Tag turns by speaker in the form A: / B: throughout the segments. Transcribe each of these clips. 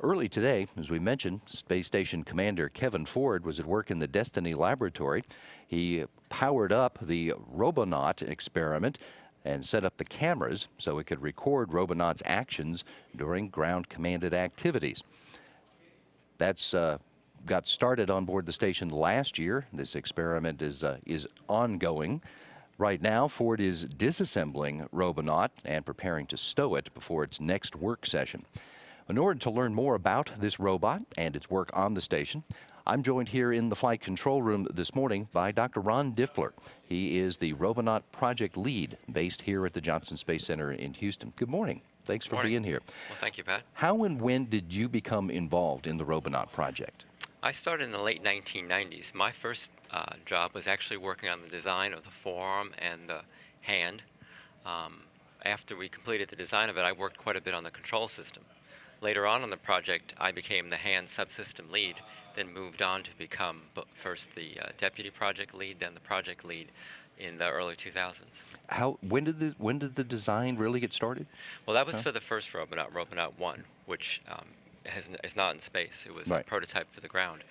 A: Early today, as we mentioned, Space Station Commander Kevin Ford was at work in the Destiny Laboratory. He powered up the Robonaut experiment and set up the cameras so it could record Robonaut's actions during ground-commanded activities. That's got started on board the station last year. This experiment is ongoing. Right now, Ford is disassembling Robonaut and preparing to stow it before its next work session. In order to learn more about this robot and its work on the station, I'm joined here in the flight control room this morning by Dr. Ron Diffler. He is the Robonaut project lead based here at the Johnson Space Center in Houston. Good morning. Thanks for being here.
B: Well, thank you, Pat.
A: How and when did you become involved in the Robonaut project?
B: I started in the late 1990s. My first job was actually working on the design of the forearm and the hand. After we completed the design of it, I worked quite a bit on the control system. Later on in the project, I became the hand subsystem lead, then moved on to become first the deputy project lead, then the project lead in the early 2000s.
A: When did the design really get started?
B: Well, that was for the first Robonaut, Robonaut 1, which is not in space. It was a prototype for the ground.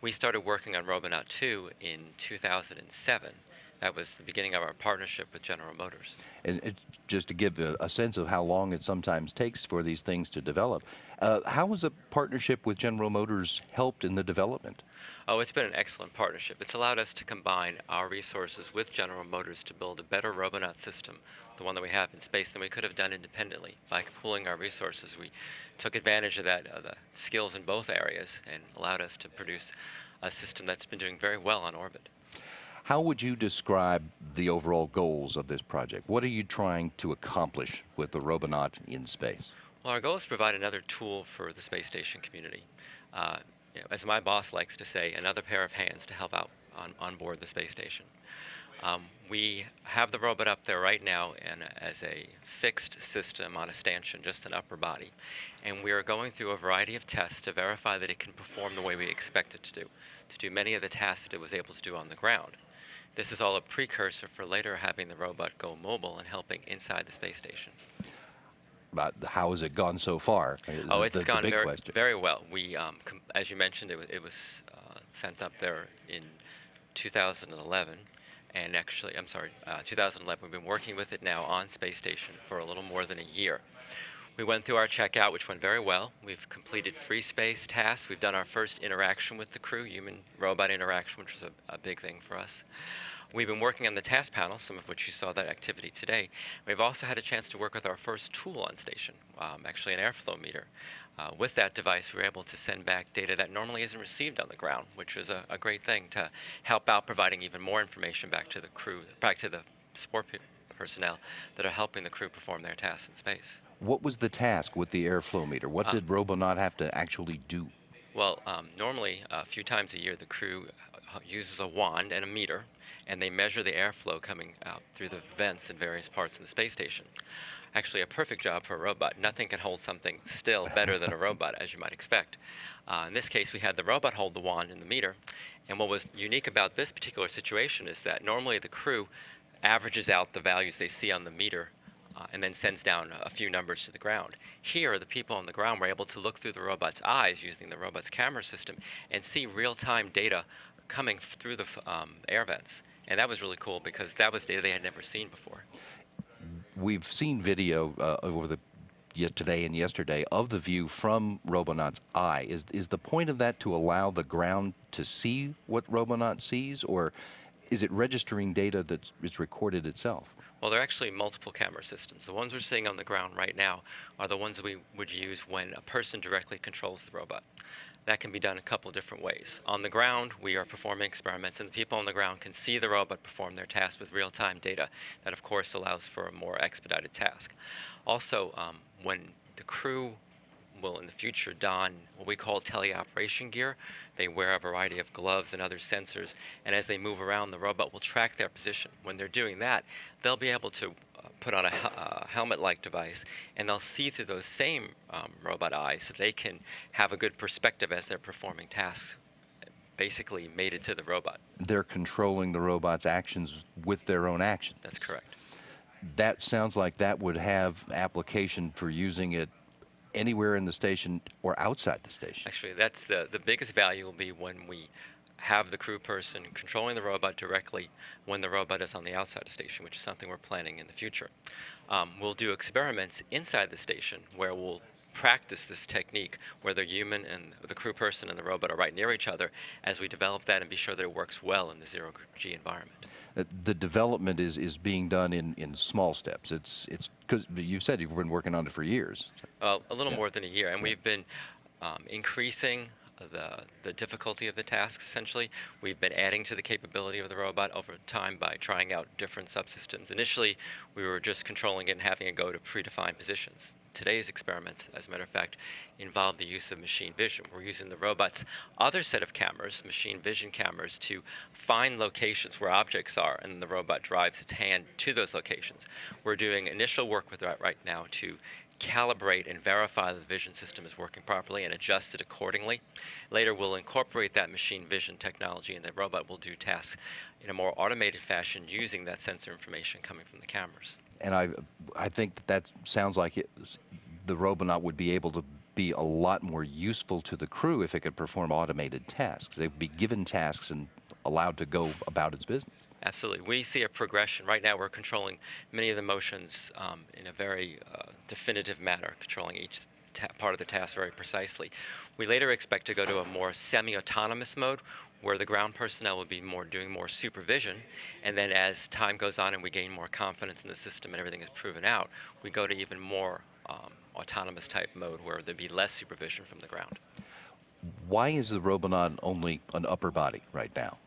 B: We started working on Robonaut 2 in 2007. That was the beginning of our partnership with General Motors.
A: And just to give a sense of how long it sometimes takes for these things to develop, how has a partnership with General Motors helped in the development?
B: Oh, it's been an excellent partnership. It's allowed us to combine our resources with General Motors to build a better Robonaut system, the one that we have in space, than we could have done independently. By pooling our resources, we took advantage of the skills in both areas and allowed us to produce a system that's been doing very well on orbit.
A: How would you describe the overall goals of this project? What are you trying to accomplish with the Robonaut in space?
B: Well, our goal is to provide another tool for the space station community. As my boss likes to say, another pair of hands to help out on board the space station. We have the robot up there right now as a fixed system on a stanchion, just an upper body. And we are going through a variety of tests to verify that it can perform the way we expect it to do many of the tasks that it was able to do on the ground. This is all a precursor for later having the robot go mobile and helping inside the space station.
A: But how has it gone so far?
B: It's gone very well. We, as you mentioned, it was sent up there in 2011. And actually, 2011. We've been working with it now on space station for a little more than a year. We went through our checkout, which went very well. We've completed free space tasks. We've done our first interaction with the crew, human-robot interaction, which was a big thing for us. We've been working on the task panel, some of which you saw that activity today. We've also had a chance to work with our first tool on station, actually an airflow meter. With that device, we were able to send back data that normally isn't received on the ground, which was a great thing to help out providing even more information back to the crew, back to the support personnel that are helping the crew perform their tasks in space.
A: What was the task with the airflow meter? What did Robonaut have to actually do?
B: Well, normally a few times a year the crew uses a wand and a meter, and they measure the airflow coming out through the vents in various parts of the space station. Actually, a perfect job for a robot. Nothing can hold something still better than a robot, as you might expect. In this case, we had the robot hold the wand and the meter, and what was unique about this particular situation is that normally the crew averages out the values they see on the meter and then sends down a few numbers to the ground. Here, the people on the ground were able to look through the robot's eyes using the robot's camera system and see real-time data coming through the air vents. And that was really cool because that was data they had never seen before.
A: We've seen video over today and yesterday of the view from Robonaut's eye. Is the point of that to allow the ground to see what Robonaut sees, or is it registering data that's recorded itself?
B: Well, there are actually multiple camera systems. The ones we're seeing on the ground right now are the ones we would use when a person directly controls the robot. That can be done a couple different ways. On the ground, we are performing experiments, and the people on the ground can see the robot perform their tasks with real-time data. That, of course, allows for a more expedited task. Also, when the crew will in the future don what we call teleoperation gear. They wear a variety of gloves and other sensors, and as they move around, the robot will track their position. When they're doing that, they'll be able to put on a helmet-like device, and they'll see through those same robot eyes so they can have a good perspective as they're performing tasks, basically mated to the robot.
A: They're controlling the robot's actions with their own actions.
B: That's correct.
A: That sounds like that would have application for using it anywhere in the station or outside the station?
B: Actually, that's the biggest value will be when we have the crew person controlling the robot directly when the robot is on the outside of the station, which is something we're planning in the future. We'll do experiments inside the station where we'll practice this technique where the human and the crew person and the robot are right near each other as we develop that and be sure that it works well in the zero-G environment.
A: The development is being done in small steps. It's because you said you've been working on it for years.
B: A little
A: Yeah.
B: more than a year, and
A: Yeah.
B: we've been increasing the difficulty of the tasks, essentially. We've been adding to the capability of the robot over time by trying out different subsystems. Initially, we were just controlling it and having it go to predefined positions. Today's experiments, as a matter of fact, involve the use of machine vision. We're using the robot's other set of cameras, machine vision cameras, to find locations where objects are, and the robot drives its hand to those locations. We're doing initial work with that right now to calibrate and verify that the vision system is working properly and adjust it accordingly. Later, we'll incorporate that machine vision technology, and the robot will do tasks in a more automated fashion using that sensor information coming from the cameras.
A: And I think that sounds like the Robonaut would be able to be a lot more useful to the crew if it could perform automated tasks. They'd be given tasks and allowed to go about its business.
B: Absolutely. We see a progression. Right now, we're controlling many of the motions in a very definitive manner, controlling each part of the task very precisely. We later expect to go to a more semi-autonomous mode where the ground personnel will be doing more supervision, and then as time goes on and we gain more confidence in the system and everything is proven out, we go to even more autonomous type mode where there'd be less supervision from the ground.
A: Why is the Robonaut only an upper body right now?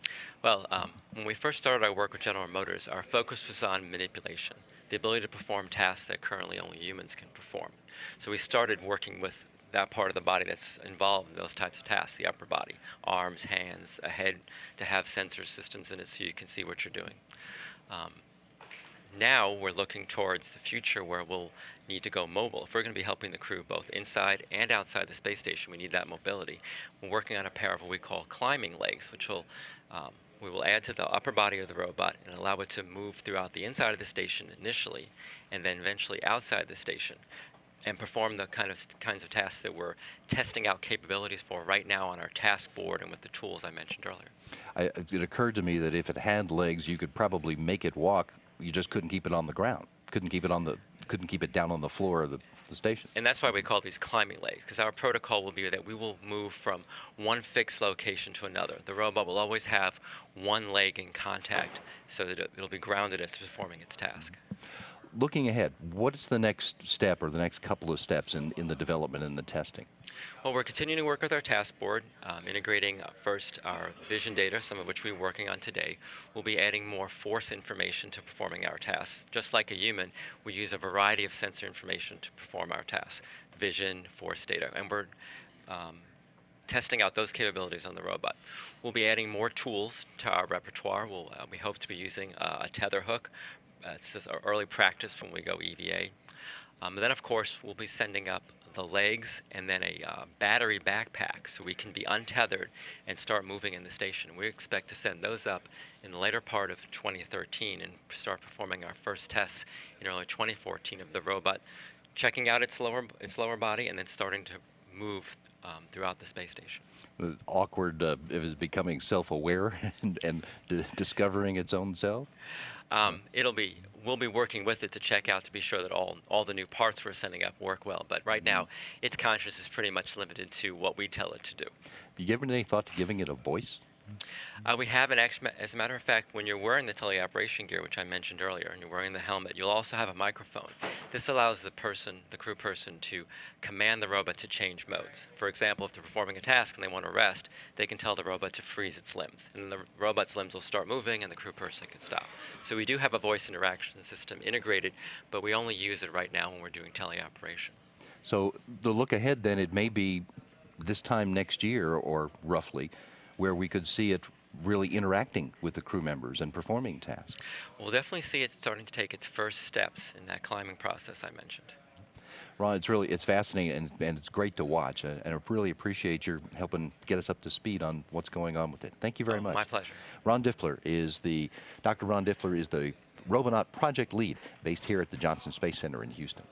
B: Well, when we first started our work with General Motors, our focus was on manipulation, the ability to perform tasks that currently only humans can perform. So we started working with that part of the body that's involved in those types of tasks, the upper body, arms, hands, a head, to have sensor systems in it so you can see what you're doing. Um, Now we're looking towards the future where we'll need to go mobile. If we're going to be helping the crew both inside and outside the space station, we need that mobility. We're working on a pair of what we call climbing legs, which we will add to the upper body of the robot and allow it to move throughout the inside of the station initially, and then eventually outside the station, and perform the kinds of tasks that we're testing out capabilities for right now on our task board and with the tools I mentioned earlier.
A: It occurred to me that if it had legs, you could probably make it walk. You just couldn't keep it on the ground. Couldn't keep it down on the floor of the station.
B: And that's why we call these climbing legs, because our protocol will be that we will move from one fixed location to another. The robot will always have one leg in contact so that it'll be grounded as it's performing its task.
A: Looking ahead, what's the next step or the next couple of steps in the development and the testing?
B: Well, we're continuing to work with our task board, integrating first our vision data, some of which we're working on today. We'll be adding more force information to performing our tasks. Just like a human, we use a variety of sensor information to perform our tasks, vision, force data, and we're testing out those capabilities on the robot. We'll be adding more tools to our repertoire. We hope to be using a tether hook. It's just our early practice when we go EVA. And then, of course, we'll be sending up the legs and then a battery backpack so we can be untethered and start moving in the station. We expect to send those up in the later part of 2013 and start performing our first tests in early 2014 of the robot, checking out its lower body and then starting to move throughout the space station.
A: Awkward if it's becoming self-aware and discovering its own self?
B: We'll be working with it to check out to be sure that all the new parts we're sending up work well. But right now, its consciousness is pretty much limited to what we tell it to do.
A: Have you given any thought to giving it a voice?
B: We have as a matter of fact, when you're wearing the teleoperation gear, which I mentioned earlier, and you're wearing the helmet, you'll also have a microphone. This allows the crew person, to command the robot to change modes. For example, if they're performing a task and they want to rest, they can tell the robot to freeze its limbs. And then the robot's limbs will start moving and the crew person can stop. So we do have a voice interaction system integrated, but we only use it right now when we're doing teleoperation.
A: So the look ahead then, it may be this time next year or roughly, where we could see it really interacting with the crew members and performing tasks.
B: We'll definitely see it starting to take its first steps in that climbing process I mentioned.
A: Ron, it's fascinating and it's great to watch, and I really appreciate your helping get us up to speed on what's going on with it. Thank you very much.
B: My pleasure.
A: Dr. Ron Diffler is the Robonaut project lead based here at the Johnson Space Center in Houston.